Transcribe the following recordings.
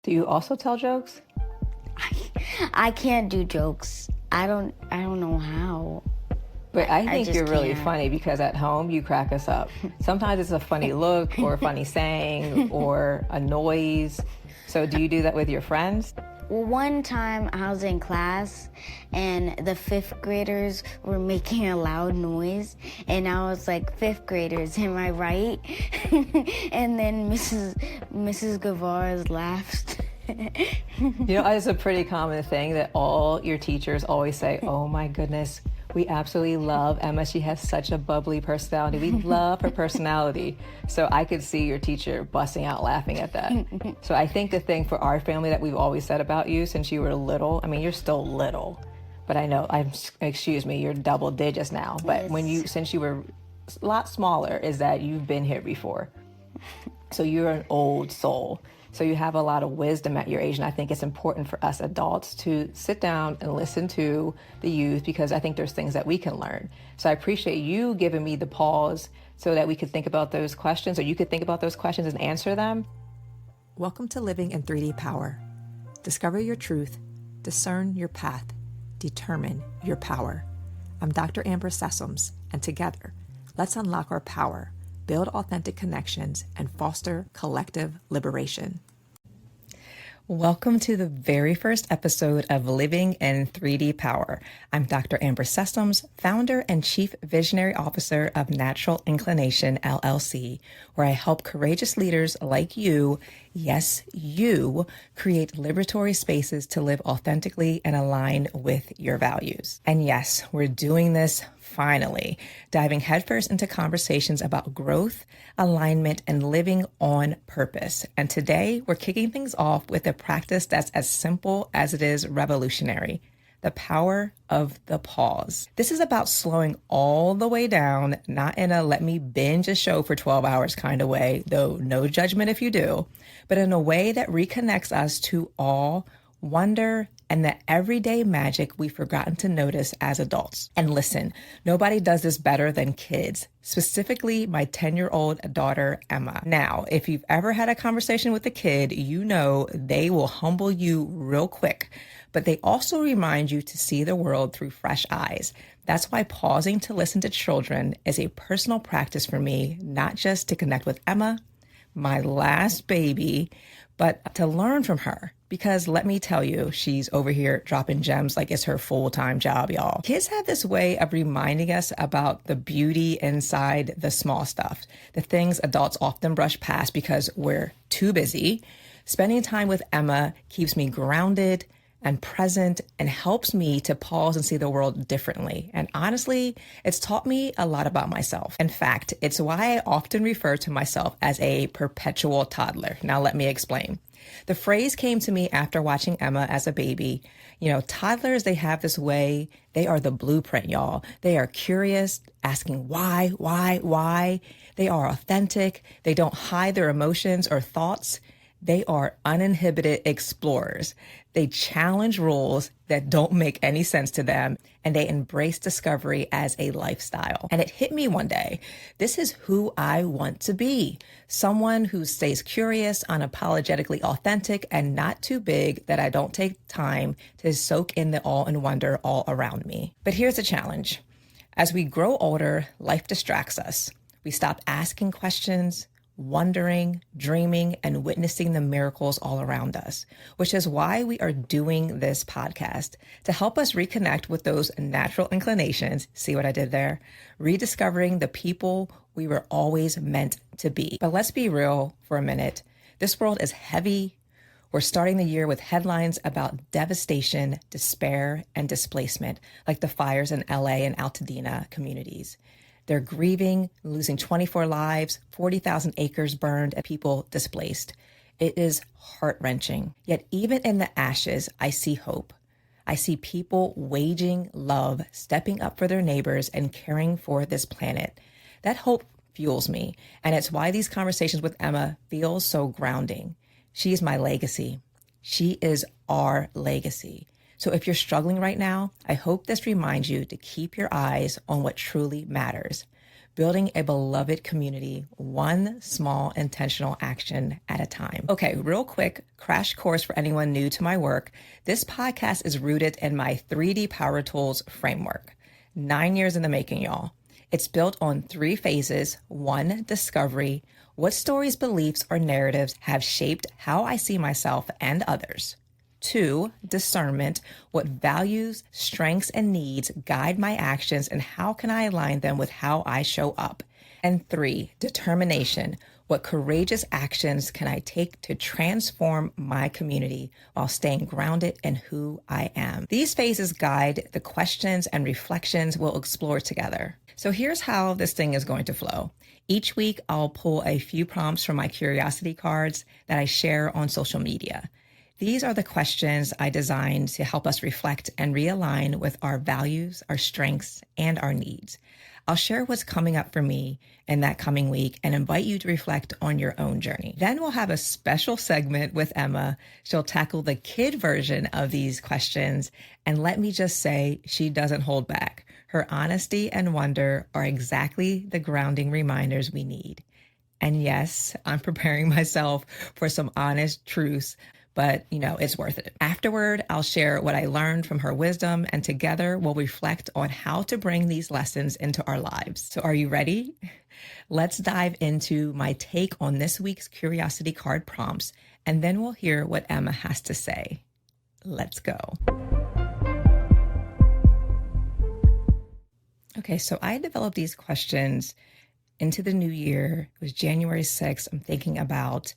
Do you also tell jokes? I can't do jokes. I don't know how. But I I think just you're really can't. funny because at home you crack us up. Sometimes it's a funny look or a funny saying or a noise. So do you do that with your friends? One time I was in class and the fifth graders were making a loud noise and I was like, fifth graders, am I right? And then Mrs. Guevara laughed. It's a pretty common thing that all your teachers always say, oh my goodness, we absolutely love Emma. She has such a bubbly personality. We love her personality. So I could see your teacher busting out laughing at that. So I think the thing for our family that we've always said about you since you were little, I mean, you're still little, but I know, you're double digits now. But Yes. since you were a lot smaller, is that you've been here before. So you're an old soul. So you have a lot of wisdom at your age. And I think it's important for us adults to sit down and listen to the youth because I think there's things that we can learn. So I appreciate you giving me the pause so that we could think about those questions, or you could think about those questions and answer them. Welcome to Living in 3D Power. Discover your truth, discern your path, determine your power. I'm Dr. Amber Sessoms, and together, let's unlock our power, build authentic connections, and foster collective liberation. Welcome to the very first episode of Living in 3D Power. I'm Dr. Amber Sessoms, founder and chief visionary officer of Natural Inclination, LLC, where I help courageous leaders like you, yes, you, create liberatory spaces to live authentically and align with your values. And yes, we're doing this finally, diving headfirst into conversations about growth, alignment, and living on purpose. And today, we're kicking things off with a practice that's as simple as it is revolutionary: the power of the pause. This is about slowing all the way down, not in a let me binge a show for 12 hours kind of way, though no judgment if you do, but in a way that reconnects us to awe, wonder, and the everyday magic we've forgotten to notice as adults. And listen, nobody does this better than kids, specifically my 10-year-old daughter, Emma. Now, if you've ever had a conversation with a kid, you know they will humble you real quick, but they also remind you to see the world through fresh eyes. That's why pausing to listen to children is a personal practice for me, not just to connect with Emma, my last baby, but to learn from her. Because let me tell you, she's over here dropping gems like it's her full-time job, y'all. Kids have this way of reminding us about the beauty inside the small stuff, the things adults often brush past because we're too busy. Spending time with Emma keeps me grounded and present and helps me to pause and see the world differently. And honestly, it's taught me a lot about myself. In fact, it's why I often refer to myself as a perpetual toddler. Now, let me explain. The phrase came to me after watching Emma as a baby. Toddlers, they have this way. They are the blueprint, y'all. They are curious, asking why. They are authentic. They don't hide their emotions or thoughts. They are uninhibited explorers. They challenge rules that don't make any sense to them, and they embrace discovery as a lifestyle. And it hit me one day. This is who I want to be. Someone who stays curious, unapologetically authentic, and not too big that I don't take time to soak in the awe and wonder all around me. But here's the challenge. As we grow older, life distracts us. We stop asking questions, wondering, dreaming, and witnessing the miracles all around us, which is why we are doing this podcast, to help us reconnect with those natural inclinations. See what I did there? Rediscovering the people we were always meant to be. But let's be real for a minute. This world is heavy. We're starting the year with headlines about devastation, despair, and displacement, like the fires in LA and Altadena communities. They're grieving, losing 24 lives, 40,000 acres burned, and people displaced. It is heart-wrenching. Yet even in the ashes, I see hope. I see people waging love, stepping up for their neighbors, and caring for this planet. That hope fuels me, and it's why these conversations with Emma feel so grounding. She is my legacy. She is our legacy. So if you're struggling right now, I hope this reminds you to keep your eyes on what truly matters. building a beloved community, one small intentional action at a time. Okay, real quick crash course for anyone new to my work. This podcast is rooted in my 3D Power Tools framework. 9 years in the making, y'all. It's built on 3 phases. 1, discovery. What stories, beliefs, or narratives have shaped how I see myself and others? 2, discernment. What values, strengths, and needs guide my actions, and how can I align them with how I show up? And 3, determination. What courageous actions can I take to transform my community while staying grounded in who I am? These phases guide the questions and reflections we'll explore together. So here's how this thing is going to flow. Each week, I'll pull a few prompts from my curiosity cards that I share on social media. These are the questions I designed to help us reflect and realign with our values, our strengths, and our needs. I'll share what's coming up for me in that coming week and invite you to reflect on your own journey. Then we'll have a special segment with Emma. She'll tackle the kid version of these questions. And let me just say, she doesn't hold back. Her honesty and wonder are exactly the grounding reminders we need. And yes, I'm preparing myself for some honest truths, but it's worth it. Afterward, I'll share what I learned from her wisdom, and together we'll reflect on how to bring these lessons into our lives. So are you ready? Let's dive into my take on this week's curiosity card prompts, and then we'll hear what Emma has to say. Let's go. Okay, so I developed these questions into the new year. It was January 6th. I'm thinking about,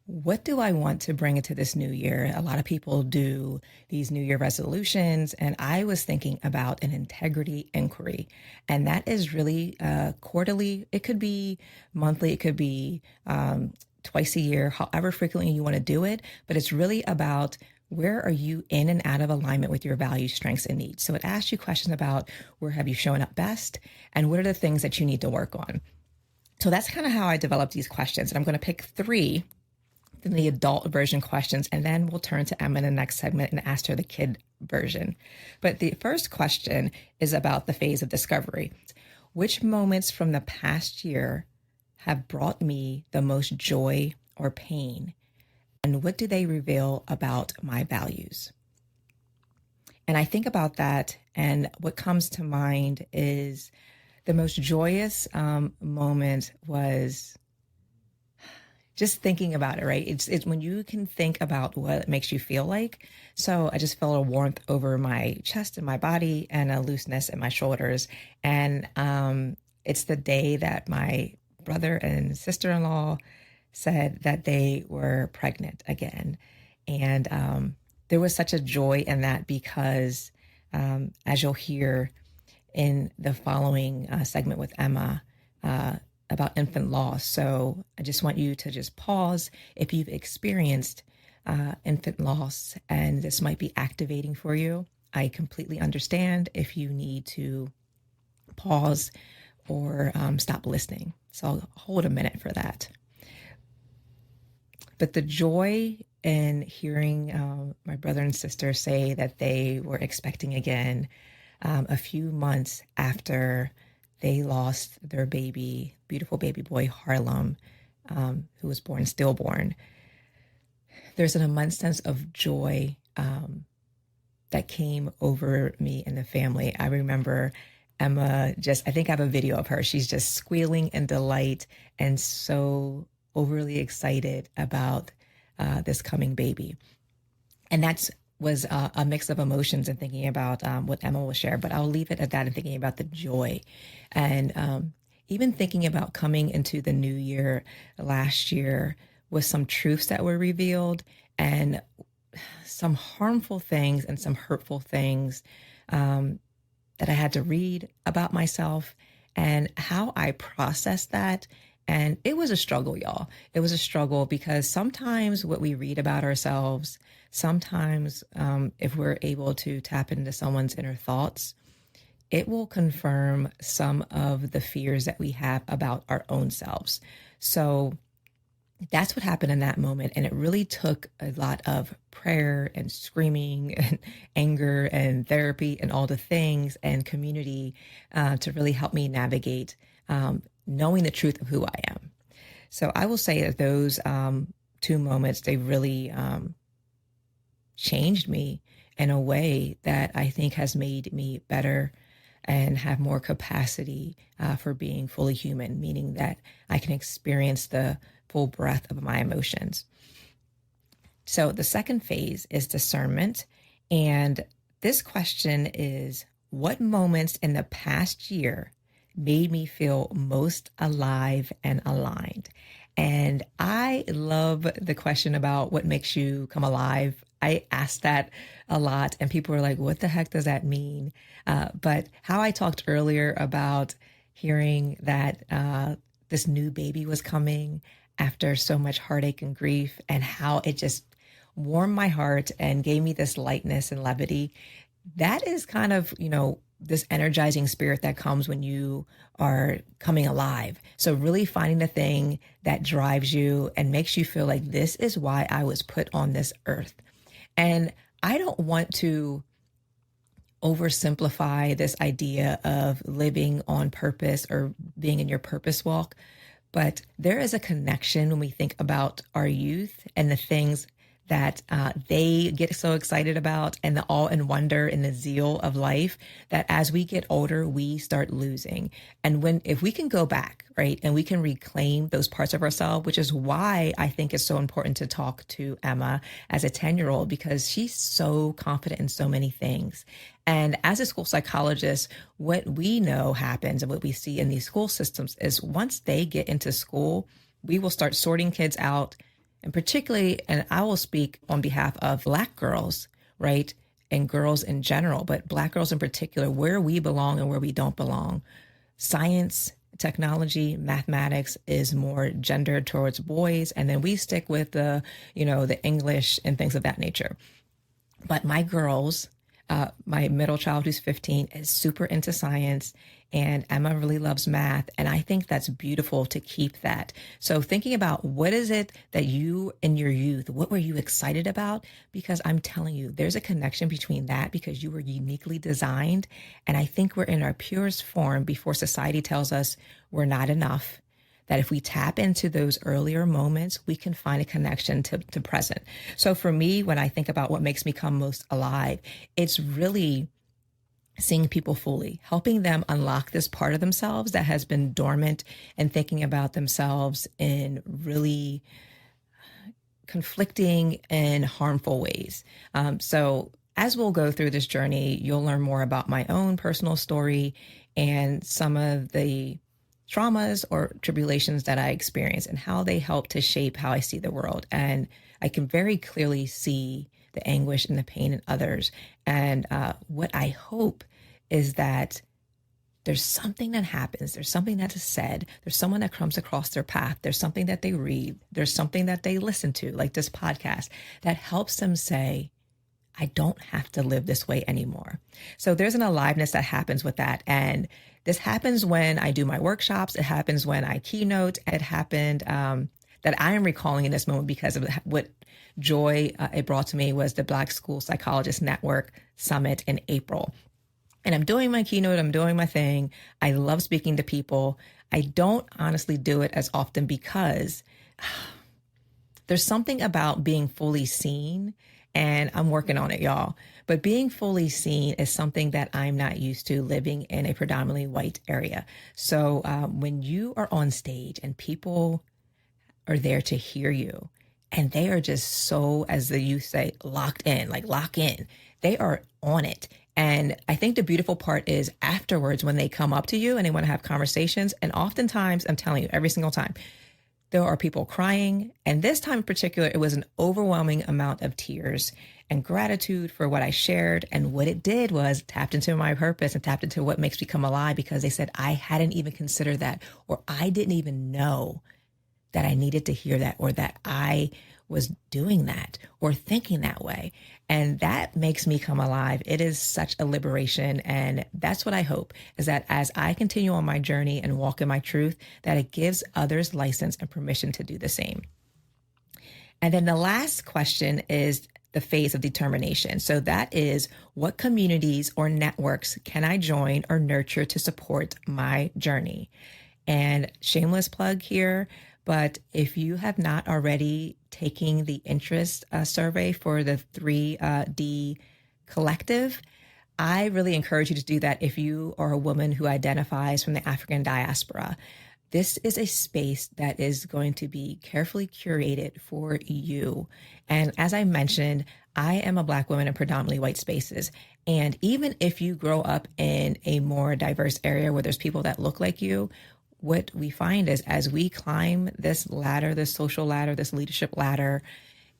what do I want to bring into this new year? A lot of people do these New Year resolutions, and I was thinking about an integrity inquiry. And that is really quarterly. It could be monthly. It could be twice a year, however frequently you want to do it. But it's really about, where are you in and out of alignment with your values, strengths, and needs? So it asks you questions about, where have you shown up best? And what are the things that you need to work on? So that's kind of how I developed these questions. And I'm going to pick 3 in the adult version questions, and then we'll turn to Emma in the next segment and ask her the kid version. But the first question is about the phase of discovery. Which moments from the past year have brought me the most joy or pain? And what do they reveal about my values? And I think about that, and what comes to mind is the most joyous moment was just thinking about it, right? It's when you can think about what it makes you feel like. So I just felt a warmth over my chest and my body, and a looseness in my shoulders. And it's the day that my brother and sister-in-law said that they were pregnant again. And there was such a joy in that, because as you'll hear in the following segment with Emma, about infant loss. So I just want you to just pause if you've experienced infant loss and this might be activating for you. I completely understand if you need to pause or stop listening. So I'll hold a minute for that. But the joy in hearing my brother and sister say that they were expecting again a few months after they lost their baby, beautiful baby boy, Harlem, who was born stillborn. There's an immense sense of joy that came over me and the family. I remember Emma I think I have a video of her. She's just squealing in delight and so overly excited about this coming baby. And that was a mix of emotions and thinking about what Emma will share, but I'll leave it at that and thinking about the joy. And even thinking about coming into the new year last year with some truths that were revealed and some harmful things and some hurtful things that I had to read about myself and how I processed that. And it was a struggle, y'all. It was a struggle because sometimes what we read about ourselves, sometimes if we're able to tap into someone's inner thoughts, it will confirm some of the fears that we have about our own selves. So that's what happened in that moment. And it really took a lot of prayer and screaming and anger and therapy and all the things and community to really help me navigate knowing the truth of who I am. So I will say that those two moments, they really changed me in a way that I think has made me better and have more capacity for being fully human, meaning that I can experience the full breadth of my emotions. So the second phase is discernment. And this question is, what moments in the past year made me feel most alive and aligned? And I love the question about what makes you come alive. I ask that a lot, and people are like, what the heck does that mean? But how I talked earlier about hearing that this new baby was coming after so much heartache and grief, and how it just warmed my heart and gave me this lightness and levity. That is kind of, this energizing spirit that comes when you are coming alive. So really finding the thing that drives you and makes you feel like this is why I was put on this earth. And I don't want to oversimplify this idea of living on purpose or being in your purpose walk, but there is a connection when we think about our youth and the things that they get so excited about, and the awe and wonder and the zeal of life, that as we get older, we start losing. And if we can go back, right, and we can reclaim those parts of ourselves, which is why I think it's so important to talk to Emma as a 10-year-old, because she's so confident in so many things. And as a school psychologist, what we know happens and what we see in these school systems is once they get into school, we will start sorting kids out. And particularly, and I will speak on behalf of Black girls, right, and girls in general, but Black girls in particular, where we belong and where we don't belong. Science, technology, mathematics is more gendered towards boys, and then we stick with the English and things of that nature. But my girls, my middle child who's 15 is super into science, and Emma really loves math. And I think that's beautiful to keep that. So thinking about what is it that you in your youth, what were you excited about? Because I'm telling you, there's a connection between that, because you were uniquely designed. And I think we're in our purest form before society tells us we're not enough. That if we tap into those earlier moments, we can find a connection to present. So for me, when I think about what makes me come most alive, it's really seeing people fully, helping them unlock this part of themselves that has been dormant, and thinking about themselves in really conflicting and harmful ways. So as we'll go through this journey, you'll learn more about my own personal story and some of the traumas or tribulations that I experienced and how they help to shape how I see the world. And I can very clearly see the anguish and the pain in others. And what I hope is that there's something that happens. There's something that is said. There's someone that comes across their path. There's something that they read. There's something that they listen to, like this podcast, that helps them say, I don't have to live this way anymore. So there's an aliveness that happens with that. And this happens when I do my workshops. It happens when I keynote. It happened that I am recalling in this moment because of what joy it brought to me was the Black School Psychologist Network Summit in April. And I'm doing my keynote. I'm doing my thing. I love speaking to people. I don't honestly do it as often because there's something about being fully seen, and I'm working on it, y'all. But being fully seen is something that I'm not used to living in a predominantly white area. So when you are on stage and people are there to hear you, and they are just so, as the youth say, locked in, like lock in, they are on it. And I think the beautiful part is afterwards when they come up to you and they want to have conversations, and oftentimes, I'm telling you, every single time, there are people crying. And this time in particular, it was an overwhelming amount of tears and gratitude for what I shared. And what it did was tapped into my purpose and tapped into what makes me come alive, because they said, I hadn't even considered that, or I didn't even know that I needed to hear that, or that I was doing that or thinking that way. And that makes me come alive. It is such a liberation. And that's what I hope, is that as I continue on my journey and walk in my truth, that it gives others license and permission to do the same. And then the last question is the phase of determination. So that is, what communities or networks can I join or nurture to support my journey? And shameless plug here, but if you have not already taken the interest survey for the 3D collective, I really encourage you to do that if you are a woman who identifies from the African diaspora. This is a space that is going to be carefully curated for you. And as I mentioned, I am a Black woman in predominantly white spaces. And even if you grow up in a more diverse area where there's people that look like you, what we find is as we climb this ladder, this social ladder, this leadership ladder,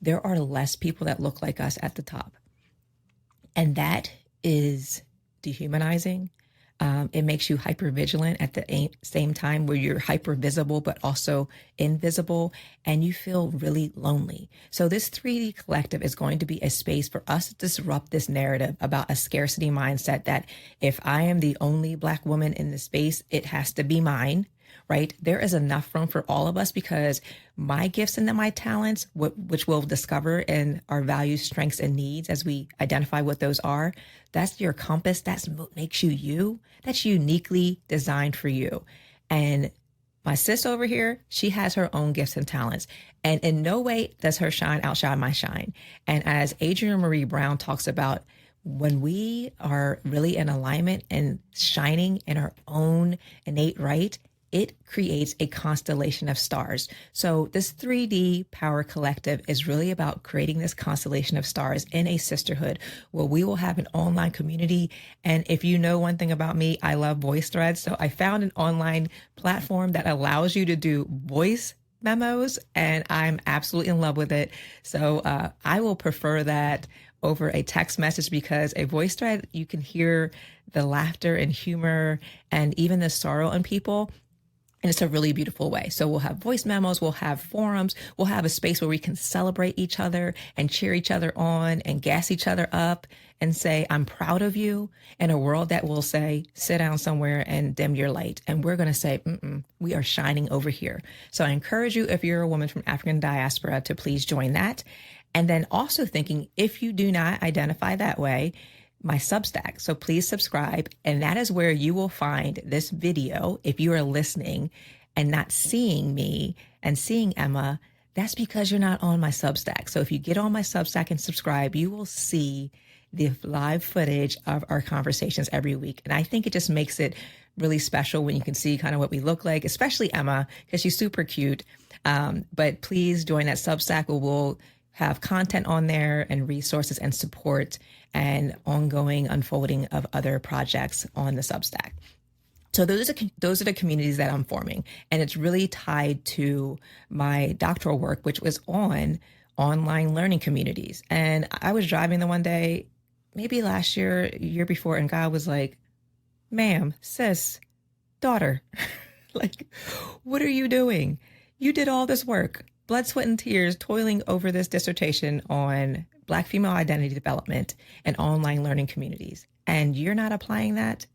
there are less people that look like us at the top. And that is dehumanizing. It makes you hyper vigilant at the same time where you're hyper visible, but also invisible, and you feel really lonely. So this 3D collective is going to be a space for us to disrupt this narrative about a scarcity mindset that if I am the only Black woman in the space, it has to be mine. Right? There is enough room for all of us because my gifts and my talents, which we'll discover in our values, strengths, and needs as we identify what those are, that's your compass. That's what makes you you. That's uniquely designed for you. And my sis over here, she has her own gifts and talents. And in no way does her shine outshine my shine. And as Adrienne Marie Brown talks about, when we are really in alignment and shining in our own innate right, it creates a constellation of stars. So this 3D Power Collective is really about creating this constellation of stars in a sisterhood where we will have an online community. And if you know one thing about me, I love voice threads. So I found an online platform that allows you to do voice memos, and I'm absolutely in love with it. So I will prefer that over a text message because a voice thread, you can hear the laughter and humor and even the sorrow in people. And it's a really beautiful way. So we'll have voice memos, we'll have forums, we'll have a space where we can celebrate each other and cheer each other on and gas each other up and say, I'm proud of you, in a world that will say, sit down somewhere and dim your light. And we're going to say, we are shining over here. So I encourage you, if you're a woman from African diaspora, to please join that. And then also thinking, if you do not identify that way, my Substack. So please subscribe. And that is where you will find this video. If you are listening and not seeing me and seeing Emma, that's because you're not on my Substack. So if you get on my Substack and subscribe, you will see the live footage of our conversations every week. And I think it just makes it really special when you can see kind of what we look like, especially Emma, because she's super cute. But please join that Substack where we'll have content on there and resources and support and ongoing unfolding of other projects on the Substack. So those are the communities that I'm forming. And it's really tied to my doctoral work, which was on online learning communities. And I was driving the one day, maybe last year, year before, and God was like, ma'am, sis, daughter, like, what are you doing? You did all this work, blood, sweat, and tears, toiling over this dissertation on Black female identity development and online learning communities. And you're not applying that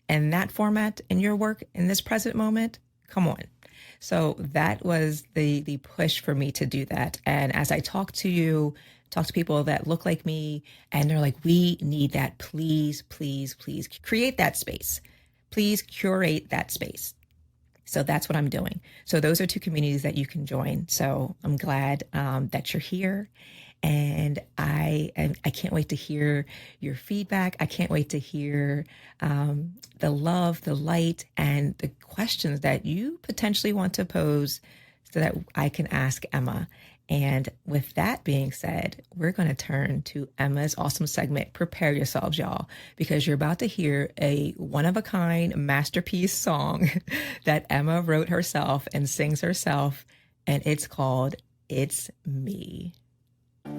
in that format in your work in this present moment? Come on. So that was the push for me to do that. And as I talk to people that look like me and they're like, we need that. Please, please, please create that space. Please curate that space. So that's what I'm doing. So those are two communities that you can join. So I'm glad that you're here. And I can't wait to hear your feedback. I can't wait to hear the love, the light, and the questions that you potentially want to pose so that I can ask Emma. And with that being said, we're going to turn to Emma's awesome segment, Prepare Yourselves, y'all, because you're about to hear a one-of-a-kind masterpiece song that Emma wrote herself and sings herself, and it's called It's Me.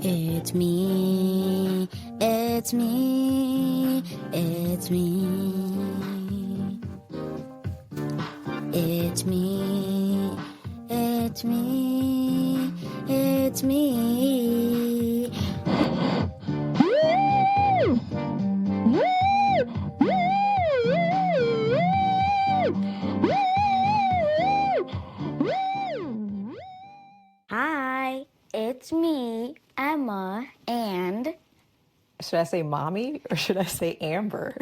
It's me, it's me, it's me. It's me, it's me, it's me. Hi, it's me, Emma, and Should I say mommy or should I say Amber?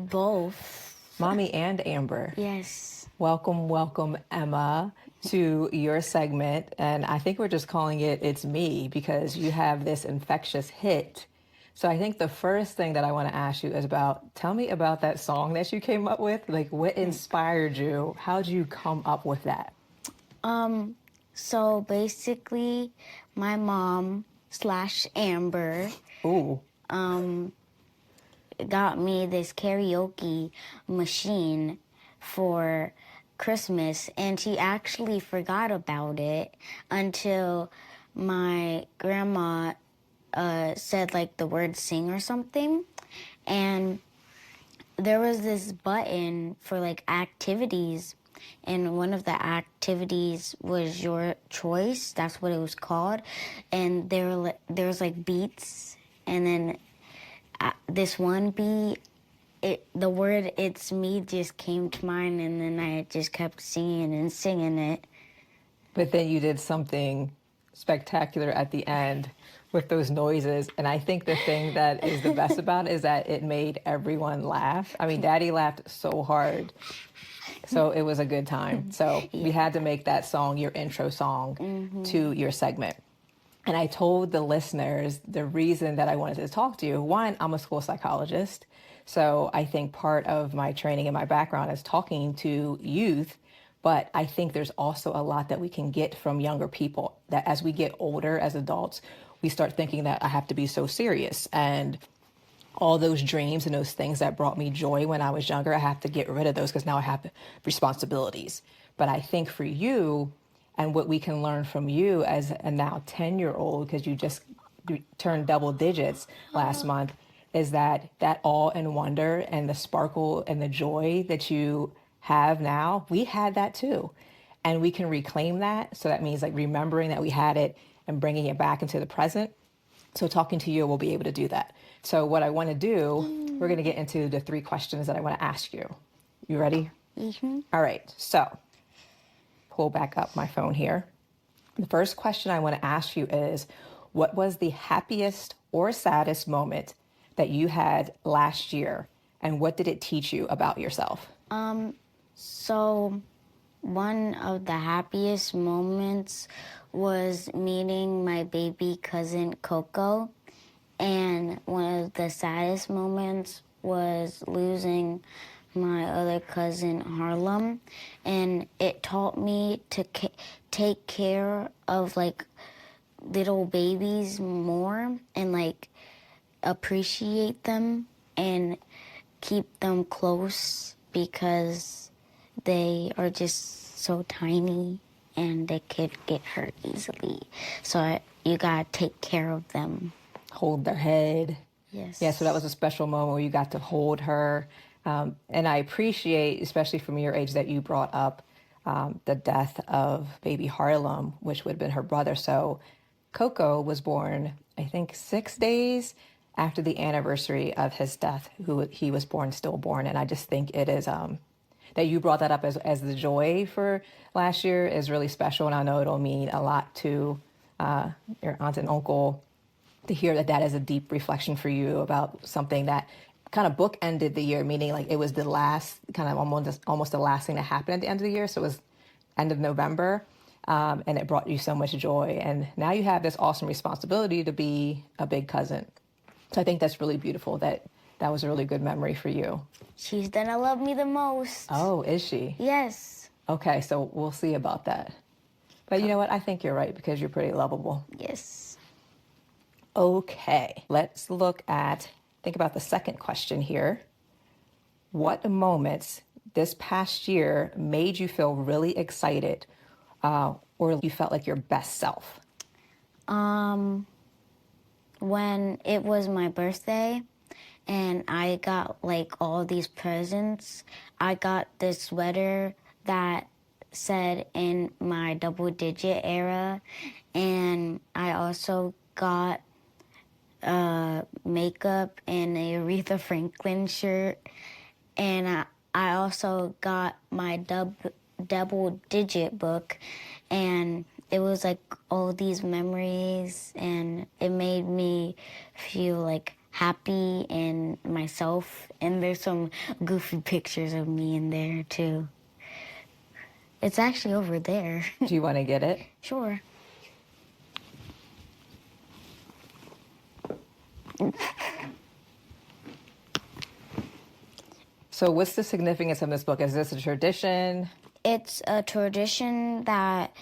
both. Mommy and Amber. Yes. Welcome, welcome, Emma, to your segment. And I think we're just calling it It's Me because you have this infectious hit. So I think the first thing that I want to ask you is tell me about that song that you came up with. Like, what inspired you? How'd you come up with that? So basically, my mom slash Amber Ooh, got me this karaoke machine for Christmas, and she actually forgot about it until my grandma said like the word sing or something, and there was this button for like activities, and one of the activities was your choice. That's what it was called, and there was like beats, and then this one beat, the word "It's Me" just came to mind, and then I just kept singing and singing it. but then you did something spectacular at the end with those noises. And I think the thing that is the best about it is that it made everyone laugh. I mean, Daddy laughed so hard. So it was a good time. So we had to make that song your intro song to your segment. And I told the listeners the reason that I wanted to talk to you. One, I'm a school psychologist. So I think part of my training and my background is talking to youth. But I think there's also a lot that we can get from younger people, that as we get older as adults, we start thinking that I have to be so serious. And all those dreams and those things that brought me joy when I was younger, I have to get rid of those because now I have responsibilities. But I think for you, and what we can learn from you as a now 10-year-old, because you just turned double digits last month, is that awe and wonder and the sparkle and the joy that you have now, we had that too. And we can reclaim that. So that means like remembering that we had it and bringing it back into the present. So talking to you, we'll be able to do that. So what I want to do, we're going to get into the 3 questions that I want to ask you. You ready? Mm-hmm. All right. So pull back up my phone here. The first question I want to ask you is, what was the happiest or saddest moment that you had last year? And what did it teach you about yourself? So one of the happiest moments was meeting my baby cousin Coco, and one of the saddest moments was losing my other cousin Harlem, and it taught me to take care of like little babies more and like appreciate them and keep them close because they are just so tiny and they could get hurt easily. So you gotta take care of them. Hold their head. Yes. Yeah, so that was a special moment where you got to hold her. And I appreciate, especially from your age, that you brought up the death of baby Harlem, which would have been her brother. So Coco was born, I think, 6 days after the anniversary of his death, he was born stillborn. And I just think it is that you brought that up as the joy for last year is really special. And I know it'll mean a lot to your aunt and uncle to hear that is a deep reflection for you about something that kind of bookended the year, meaning like it was the last, kind of almost the last thing that happened at the end of the year. So it was end of November, and it brought you so much joy. And now you have this awesome responsibility to be a big cousin. So I think that's really beautiful that was a really good memory for you. She's gonna love me the most. Oh, is she? Yes. Okay, so we'll see about that. But you know what? I think you're right because you're pretty lovable. Yes. Okay, let's think about the second question here. What moments this past year made you feel really excited or you felt like your best self? When it was my birthday and I got like all these presents, I got this sweater that said in my double digit era, and I also got makeup and a Aretha Franklin shirt, and I also got my double digit book, and it was like all these memories, and it made me feel like happy and myself. And there's some goofy pictures of me in there too. It's actually over there. Do you want to get it? Sure. So what's the significance of this book? Is this a tradition? It's a tradition that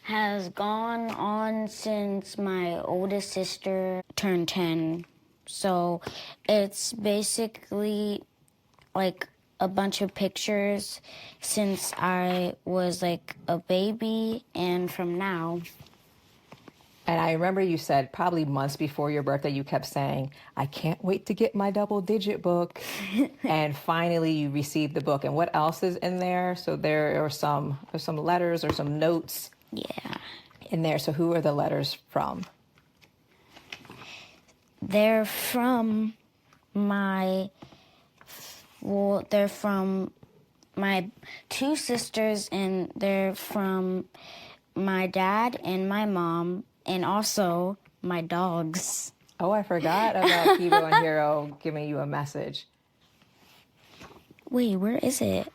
has gone on since my oldest sister turned 10. So it's basically like a bunch of pictures since I was like a baby and from now. And I remember you said probably months before your birthday, you kept saying, I can't wait to get my double-digit book. And finally you received the book. And what else is in there? So there's some letters or some notes in there. So who are the letters from? They're from they're from my two sisters, and they're from my dad and my mom, and also my dogs. Oh, I forgot about Hero and Hero giving you a message. Wait, where is it?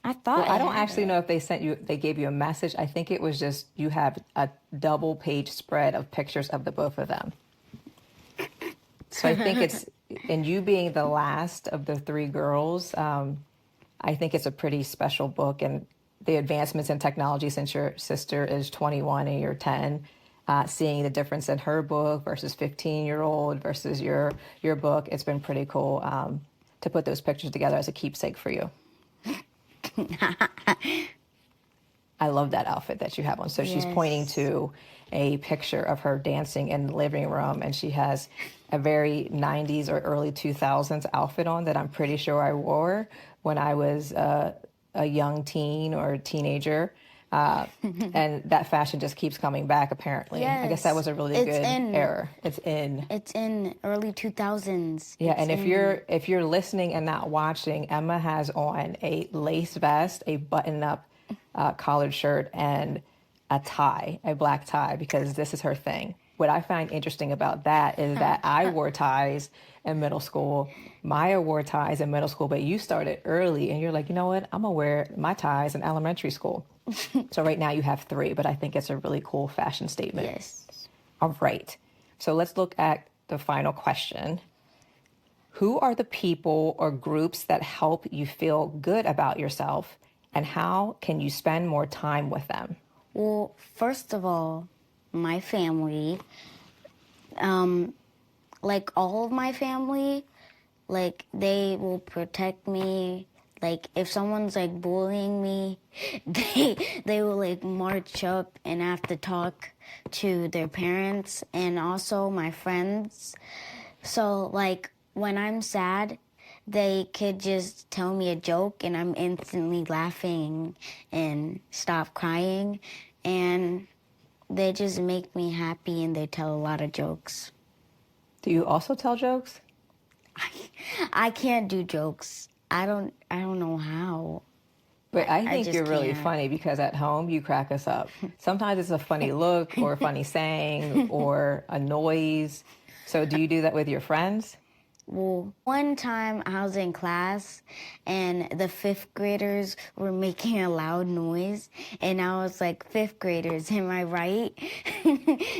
I thought Well, I don't actually know if they gave you a message. I think it was just you have a double page spread of pictures of the both of them. So I think it's, and you being the last of the three girls, I think it's a pretty special book. And the advancements in technology since your sister is 21 and you're 10, seeing the difference in her book versus 15-year-old versus your book, it's been pretty cool to put those pictures together as a keepsake for you. I love that outfit that you have on. So she's pointing to a picture of her dancing in the living room, and she has a very 90s or early 2000s outfit on that I'm pretty sure I wore when I was a young teen or teenager. And that fashion just keeps coming back, apparently. Yes. I guess that was a really good era. It's in early 2000s. Yeah, and if you're listening and not watching, Emma has on a lace vest, a button-up collared shirt, and a black tie, because this is her thing. What I find interesting about that is that I wore ties in middle school. Maya wore ties in middle school, but you started early, and you're like, you know what? I'm going to wear my ties in elementary school. So right now you have three, but I think it's a really cool fashion statement. Yes. All right. So let's look at the final question. Who are the people or groups that help you feel good about yourself, and how can you spend more time with them? Well, first of all, my family, like all of my family, like they will protect me. Like if someone's like bullying me, they will like march up and have to talk to their parents, and also my friends. So like when I'm sad, they could just tell me a joke and I'm instantly laughing and stop crying, and they just make me happy, and they tell a lot of jokes. Do you also tell jokes? I can't do jokes. I don't know how. But I think just you're really can't. funny, because at home you crack us up. Sometimes it's a funny look or a funny saying or a noise. So do you do that with your friends? Well, one time I was in class and the fifth graders were making a loud noise, and I was like, fifth graders, am I right?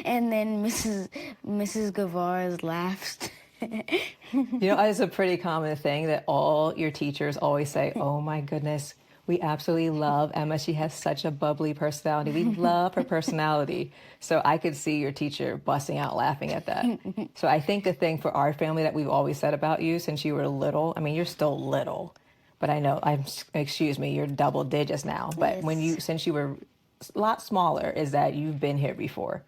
And then Mrs. Guevara laughed. You know, it's a pretty common thing that all your teachers always say, oh my goodness, we absolutely love Emma. She has such a bubbly personality. We love her personality. So I could see your teacher busting out laughing at that. So I think the thing for our family that we've always said about you since you were little, I mean, you're still little, but I know, you're double digits now. But since you were a lot smaller, is that you've been here before.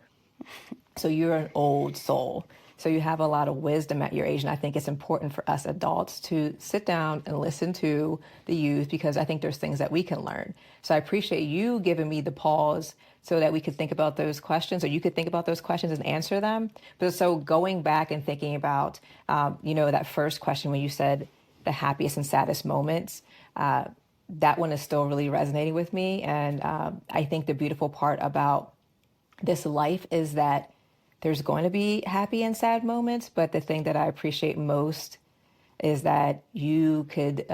So you're an old soul. So you have a lot of wisdom at your age, and I think it's important for us adults to sit down and listen to the youth, because I think there's things that we can learn. So I appreciate you giving me the pause so that we could think about those questions, or you could think about those questions and answer them. But so going back and thinking about, that first question when you said the happiest and saddest moments, that one is still really resonating with me. And I think the beautiful part about this life is that there's going to be happy and sad moments, but the thing that I appreciate most is that you could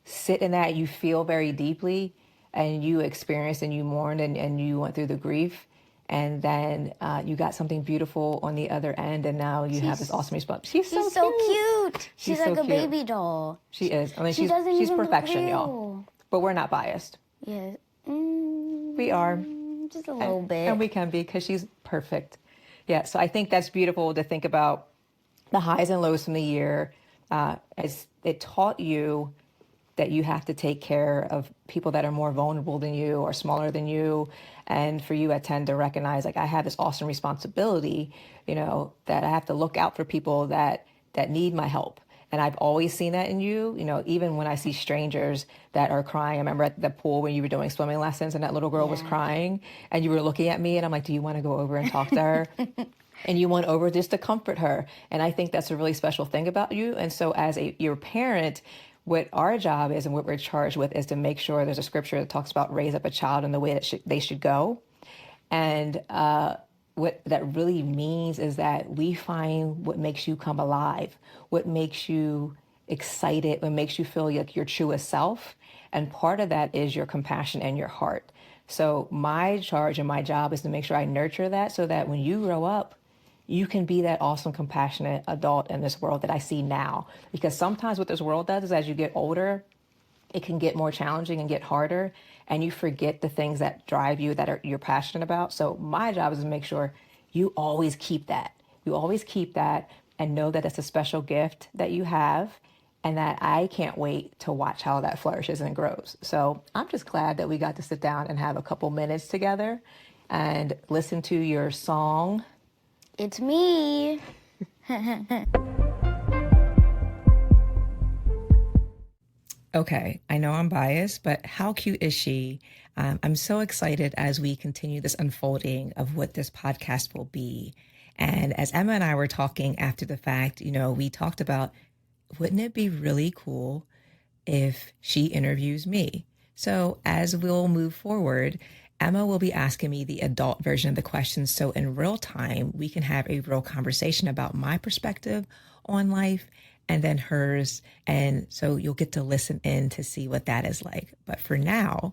sit in that, you feel very deeply, and you experienced and you mourned and you went through the grief. And then you got something beautiful on the other end, and now you have this awesome response. She's so cute. She's like so a cute. baby doll. She is. I mean, She doesn't she's even look perfection, real. y'all. But we're not biased. Yeah. We are. Just a little bit. And we can be, because she's perfect. Yeah, so I think that's beautiful to think about the highs and lows from the year. As it taught you that you have to take care of people that are more vulnerable than you or smaller than you. And for you at 10 to recognize, like, I have this awesome responsibility, that I have to look out for people that need my help. And I've always seen that in you, even when I see strangers that are crying. I remember at the pool when you were doing swimming lessons and that little girl was crying and you were looking at me and I'm like, do you want to go over and talk to her? And you went over just to comfort her. And I think that's a really special thing about you. And so as your parent, what our job is and what we're charged with is to make sure there's a scripture that talks about raise up a child in the way that they should go. And what that really means is that we find what makes you come alive, what makes you excited, what makes you feel like your truest self. And part of that is your compassion and your heart. So my charge and my job is to make sure I nurture that so that when you grow up, you can be that awesome, compassionate adult in this world that I see now. Because sometimes what this world does is as you get older, it can get more challenging and get harder, and you forget the things that drive you, that you're passionate about. So my job is to make sure you always keep that. You always keep that and know that it's a special gift that you have, and that I can't wait to watch how that flourishes and grows. So I'm just glad that we got to sit down and have a couple minutes together and listen to your song. It's me. Okay, I know I'm biased, but how cute is she? I'm so excited as we continue this unfolding of what this podcast will be. And as Emma and I were talking after the fact, we talked about, wouldn't it be really cool if she interviews me? So as we'll move forward, Emma will be asking me the adult version of the questions. So in real time, we can have a real conversation about my perspective on life and then hers. And so you'll get to listen in to see what that is like. But for now,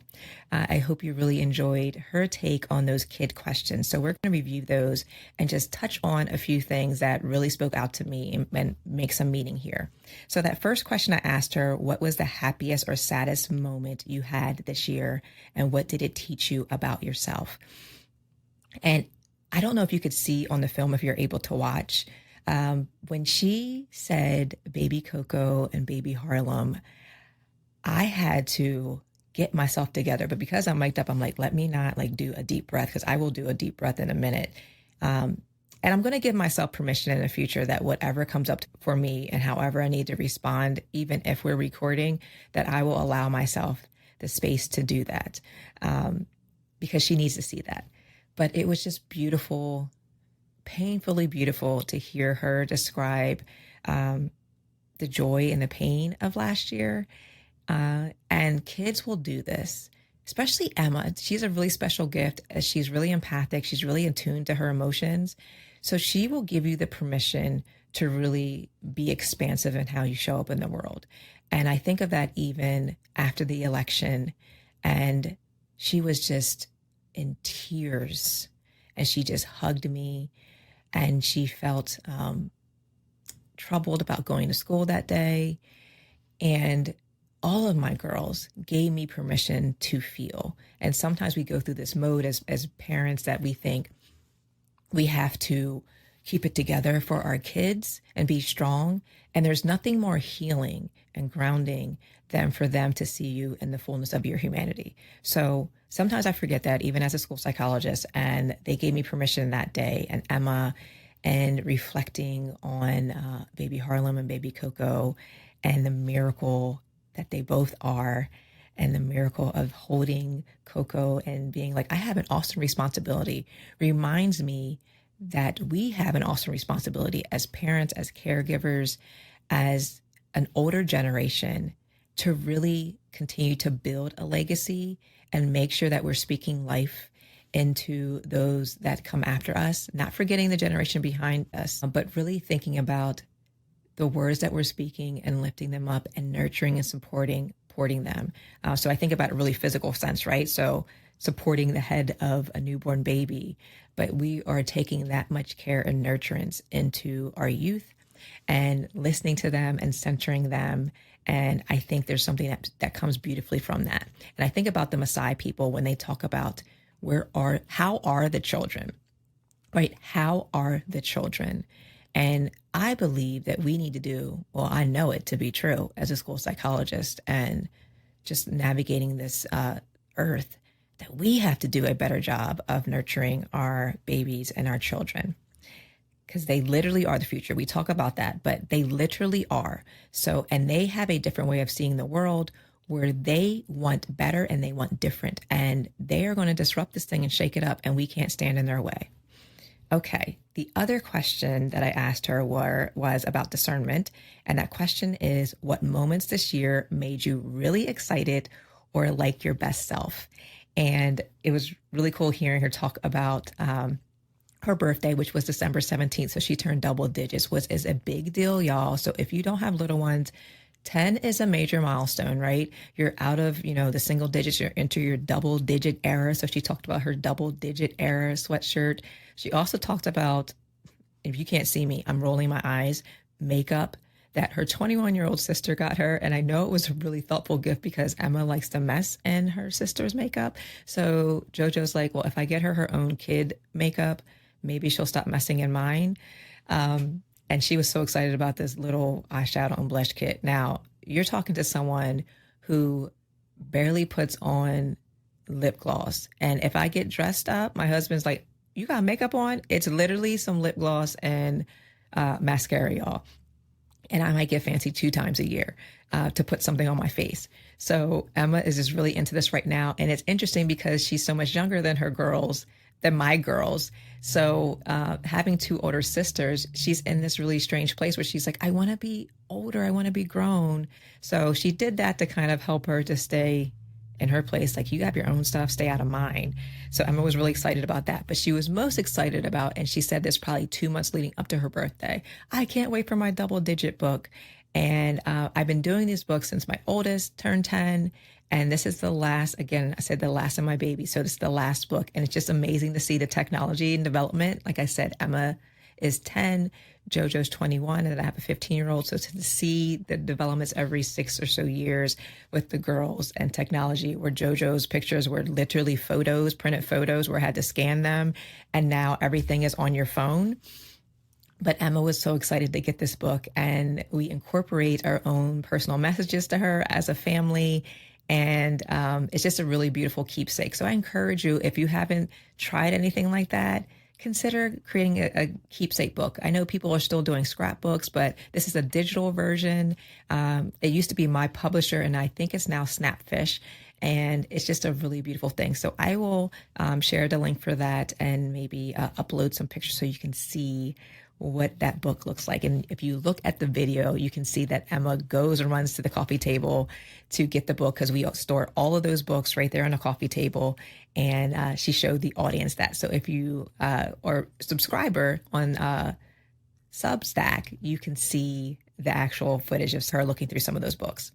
I hope you really enjoyed her take on those kid questions. So we're going to review those and just touch on a few things that really spoke out to me and make some meaning here. So that first question I asked her, what was the happiest or saddest moment you had this year? And what did it teach you about yourself? And I don't know if you could see on the film, if you're able to watch, when she said baby Coco and baby Harlem, I had to get myself together. But because I'm mic'd up, I'm like, let me not do a deep breath, because I will do a deep breath in a minute. And I'm going to give myself permission in the future that whatever comes up for me and however I need to respond, even if we're recording, that I will allow myself the space to do that, because she needs to see that. But it was just beautiful, painfully beautiful to hear her describe the joy and the pain of last year. And kids will do this, especially Emma. She's a really special gift. She's really empathic. She's really in tune to her emotions. So she will give you the permission to really be expansive in how you show up in the world. And I think of that even after the election. And she was just in tears and she just hugged me. And she felt troubled about going to school that day. And all of my girls gave me permission to feel. And sometimes we go through this mode as parents that we think we have to keep it together for our kids and be strong. And there's nothing more healing and grounding than for them to see you in the fullness of your humanity. So sometimes I forget that, even as a school psychologist, and they gave me permission that day. And Emma, and reflecting on baby Harlem and baby Coco and the miracle that they both are, and the miracle of holding Coco and being like, I have an awesome responsibility, reminds me that we have an awesome responsibility as parents, as caregivers, as an older generation, to really continue to build a legacy and make sure that we're speaking life into those that come after us, not forgetting the generation behind us, but really thinking about the words that we're speaking and lifting them up and nurturing and supporting them. So I think about a really physical sense, right? So supporting the head of a newborn baby, but we are taking that much care and nurturance into our youth and listening to them and centering them. And I think there's something that comes beautifully from that. And I think about the Maasai people when they talk about how are the children, right? How are the children? And I believe that we need to do, well, I know it to be true as a school psychologist and just navigating this earth, that we have to do a better job of nurturing our babies and our children, because they literally are the future. We talk about that, but they literally are. So, and they have a different way of seeing the world where they want better and they want different, and they are going to disrupt this thing and shake it up, and we can't stand in their way. Okay, the other question that I asked her was about discernment. And that question is, what moments this year made you really excited or like your best self? And it was really cool hearing her talk about her birthday, which was December 17th. So she turned double digits, which is a big deal, y'all. So if you don't have little ones, 10 is a major milestone, right? You're out of, the single digits, you're into your double digit era. So she talked about her double digit era sweatshirt. She also talked about, if you can't see me, I'm rolling my eyes, makeup that her 21-year-old sister got her. And I know it was a really thoughtful gift because Emma likes to mess in her sister's makeup. So JoJo's like, well, if I get her own kid makeup, maybe she'll stop messing in mine. And she was so excited about this little eyeshadow and blush kit. Now, you're talking to someone who barely puts on lip gloss. And if I get dressed up, my husband's like, you got makeup on? It's literally some lip gloss and mascara, y'all. And I might get fancy 2 times a year to put something on my face. So Emma is just really into this right now. And it's interesting because she's so much younger than my girls. So having 2 older sisters, she's in this really strange place where she's like, I want to be older. I want to be grown. So she did that to kind of help her to stay in her place. Like, you have your own stuff, stay out of mine. So Emma was really excited about that. But she was most excited about, and she said this probably 2 months leading up to her birthday, I can't wait for my double digit book. And I've been doing these books since my oldest turned 10. And this is the last, again, I said the last of my baby. So this is the last book. And it's just amazing to see the technology and development. Like I said, Emma is 10, JoJo's 21, and I have a 15-year-old. So to see the developments every 6 or so years with the girls and technology, where JoJo's pictures were literally photos, printed photos, where I had to scan them. And now everything is on your phone. But Emma was so excited to get this book, and we incorporate our own personal messages to her as a family. And it's just a really beautiful keepsake. So I encourage you, if you haven't tried anything like that, consider creating a keepsake book. I know people are still doing scrapbooks, but this is a digital version. It used to be my publisher, and I think it's now Snapfish. And it's just a really beautiful thing. So I will share the link for that and maybe upload some pictures so you can see what that book looks like. And if you look at the video, you can see that Emma goes and runs to the coffee table to get the book, because we store all of those books right there on the coffee table. And she showed the audience that. So if you are a subscriber on Substack, you can see the actual footage of her looking through some of those books.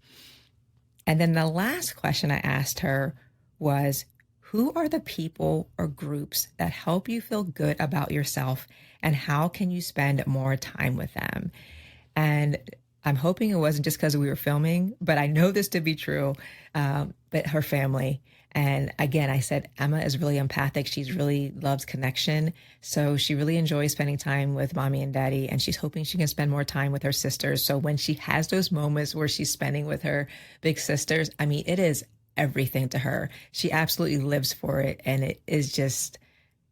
And then the last question I asked her was, who are the people or groups that help you feel good about yourself, and how can you spend more time with them? And I'm hoping it wasn't just because we were filming, but I know this to be true, but her family. And again, I said, Emma is really empathic. She really loves connection. So she really enjoys spending time with mommy and daddy, and she's hoping she can spend more time with her sisters. So when she has those moments where she's spending with her big sisters, I mean, it is everything to her. She absolutely lives for it. And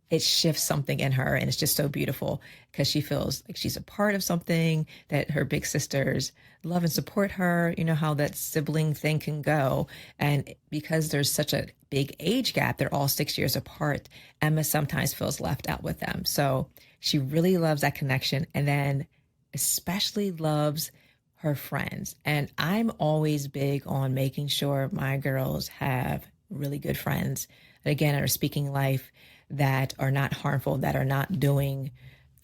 it shifts something in her. And it's just so beautiful because she feels like she's a part of something, that her big sisters love and support her. You know how that sibling thing can go. And because there's such a big age gap, they're all 6 years apart, Emma sometimes feels left out with them. So she really loves that connection. And then especially loves her friends. And I'm always big on making sure my girls have really good friends that, again, are speaking life, that are not harmful, that are not doing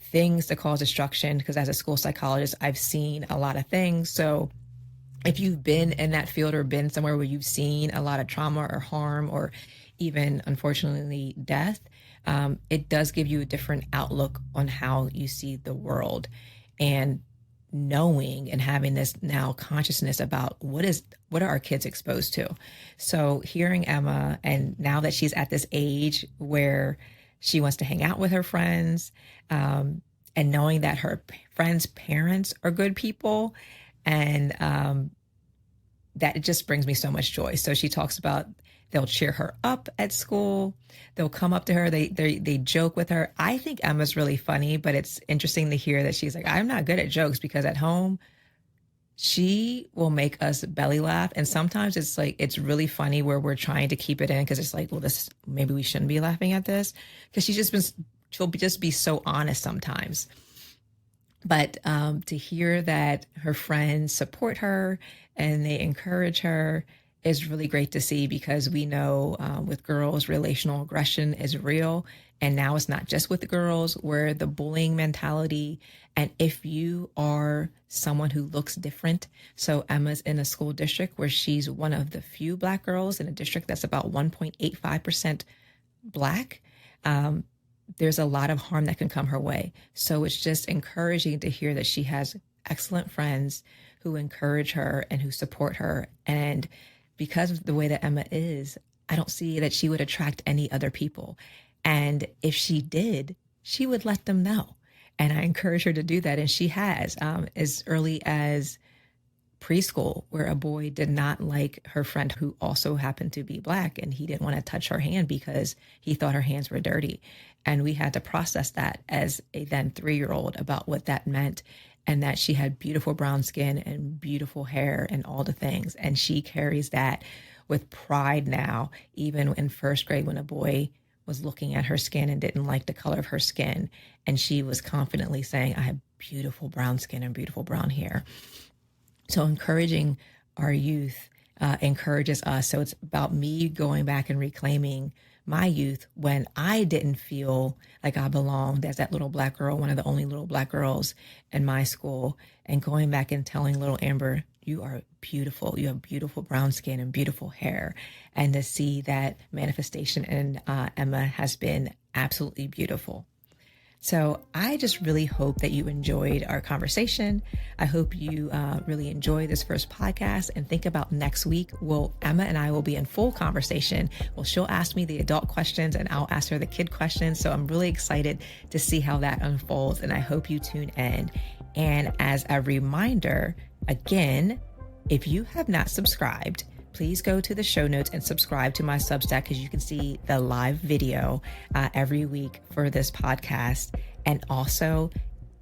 things to cause destruction. Because as a school psychologist, I've seen a lot of things. So if you've been in that field or been somewhere where you've seen a lot of trauma or harm or even, unfortunately, death, it does give you a different outlook on how you see the world. And knowing and having this now consciousness about what are our kids exposed to. So hearing Emma, and now that she's at this age where she wants to hang out with her friends, and knowing that her friends' parents are good people, and that it just brings me so much joy. So she talks about they'll cheer her up at school. They'll come up to her. They joke with her. I think Emma's really funny, but it's interesting to hear that she's like, I'm not good at jokes, because at home she will make us belly laugh. And sometimes it's like, it's really funny where we're trying to keep it in, because it's like, well, maybe we shouldn't be laughing at this, because she'll just be so honest sometimes. But to hear that her friends support her and they encourage her is really great to see, because we know with girls, relational aggression is real. And now it's not just with the girls, where the bullying mentality. And if you are someone who looks different, so Emma's in a school district where she's one of the few Black girls in a district that's about 1.85% Black, there's a lot of harm that can come her way. So it's just encouraging to hear that she has excellent friends who encourage her and who support her. And because of the way that Emma is, I don't see that she would attract any other people. And if she did, she would let them know. And I encourage her to do that. And she has, as early as preschool, where a boy did not like her friend who also happened to be Black, and he didn't want to touch her hand because he thought her hands were dirty. And we had to process that as a then 3-year-old about what that meant, and that she had beautiful brown skin and beautiful hair and all the things. And she carries that with pride now, even in first grade, when a boy was looking at her skin and didn't like the color of her skin, and she was confidently saying, I have beautiful brown skin and beautiful brown hair. So encouraging our youth encourages us. So it's about me going back and reclaiming my youth when I didn't feel like I belonged as that little Black girl, one of the only little Black girls in my school, and going back and telling little Amber, you are beautiful. You have beautiful brown skin and beautiful hair. And to see that manifestation in Emma has been absolutely beautiful. So I just really hope that you enjoyed our conversation. I hope you really enjoy this first podcast, and think about next week. Emma and I will be in full conversation. Well, she'll ask me the adult questions and I'll ask her the kid questions. So I'm really excited to see how that unfolds, and I hope you tune in. And as a reminder, again, if you have not subscribed, please go to the show notes and subscribe to my Substack, because you can see the live video every week for this podcast. And also,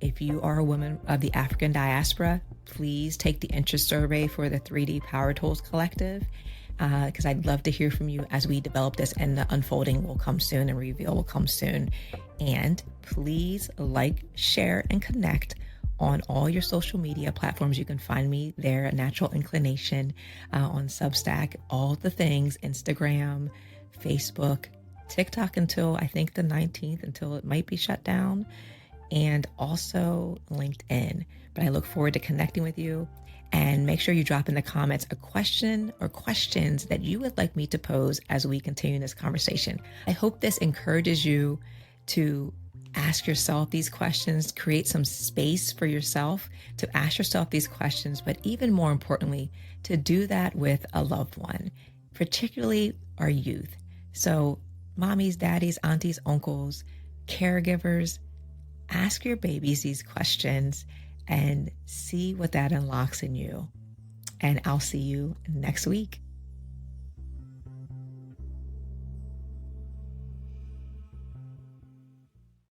if you are a woman of the African diaspora, please take the interest survey for the 3D Power Tools Collective, because I'd love to hear from you as we develop this, and the unfolding will come soon and reveal will come soon. And please like, share, and connect on all your social media platforms. You can find me there, Natural Inclination, on Substack, all the things, Instagram, Facebook, TikTok until I think the 19th, until it might be shut down, and also LinkedIn. But I look forward to connecting with you. And make sure you drop in the comments a question or questions that you would like me to pose as we continue this conversation. I hope this encourages you to ask yourself these questions, create some space for yourself to ask yourself these questions, but even more importantly, to do that with a loved one, particularly our youth. So mommies, daddies, aunties, uncles, caregivers, ask your babies these questions and see what that unlocks in you. And I'll see you next week.